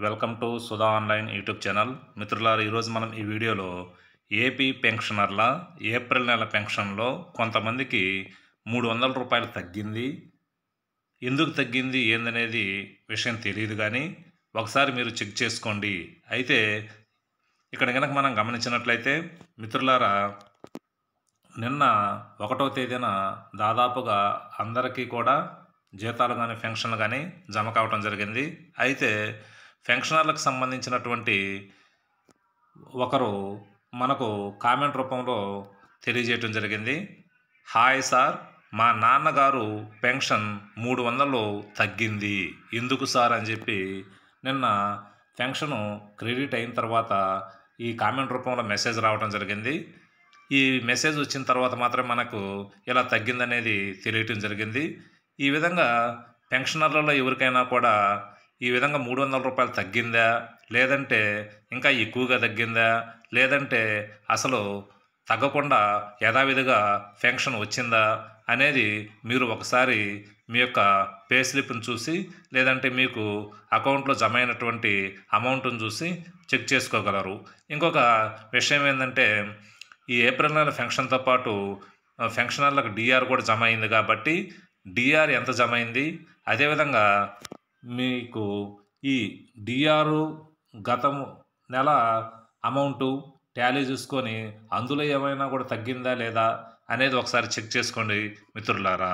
Welcome to Sudha online YouTube channel. మిత్రులారా, ఈరోజు మనం ఈ వీడియోలో ఏపీ పెన్షనర్ల ఏప్రిల్ నెల పెన్షన్లో కొంతమందికి ₹300 తగ్గింది. ఎందుకు తగ్గింది ఏందనేది విషయం తెలియదు, కానీ ఒకసారి మీరు చెక్ చేసుకోండి. అయితే ఇక్కడ కనుక మనం గమనించినట్లయితే మిత్రులారా, నిన్న 1వ తేదీన దాదాపుగా అందరికీ కూడా జీతాలు కానీ పెన్షన్లు కానీ జమ కావటం జరిగింది. అయితే పెన్షనర్లకు సంబంధించినటువంటి ఒకరు మనకు కామెంట్ రూపంలో తెలియజేయటం జరిగింది. హాయ్ సార్, మా నాన్నగారు పెన్షన్ 300 తగ్గింది, ఎందుకు సార్ అని చెప్పి నిన్న పెన్షను క్రెడిట్ అయిన తర్వాత ఈ కామెంట్ రూపంలో మెసేజ్ రావడం జరిగింది. ఈ మెసేజ్ వచ్చిన తర్వాత మాత్రం మనకు ఇలా తగ్గిందనేది తెలియటం జరిగింది. ఈ విధంగా పెన్షనర్లలో ఎవరికైనా కూడా ఈ విధంగా ₹300 తగ్గిందా, లేదంటే ఇంకా ఎక్కువగా తగ్గిందా, లేదంటే అసలు తగ్గకుండా యథావిధిగా పెన్షన్ వచ్చిందా అనేది మీరు ఒకసారి మీ యొక్క పే స్లిప్ని చూసి, లేదంటే మీకు అకౌంట్లో జమ అయినటువంటి అమౌంట్ని చూసి చెక్ చేసుకోగలరు. ఇంకొక విషయం ఏంటంటే, ఈ ఏప్రిల్ నెల పెన్షన్తో పాటు పెన్షనర్లకు డిఆర్ కూడా జమ అయింది. కాబట్టి డిఆర్ ఎంత జమ అయింది, అదేవిధంగా మీకు ఈ డిఆర్ గతం నెల అమౌంటు టాలీ చూసుకొని అందులో ఏమైనా కూడా తగ్గిందా లేదా అనేది ఒకసారి చెక్ చేసుకోండి మిత్రులారా.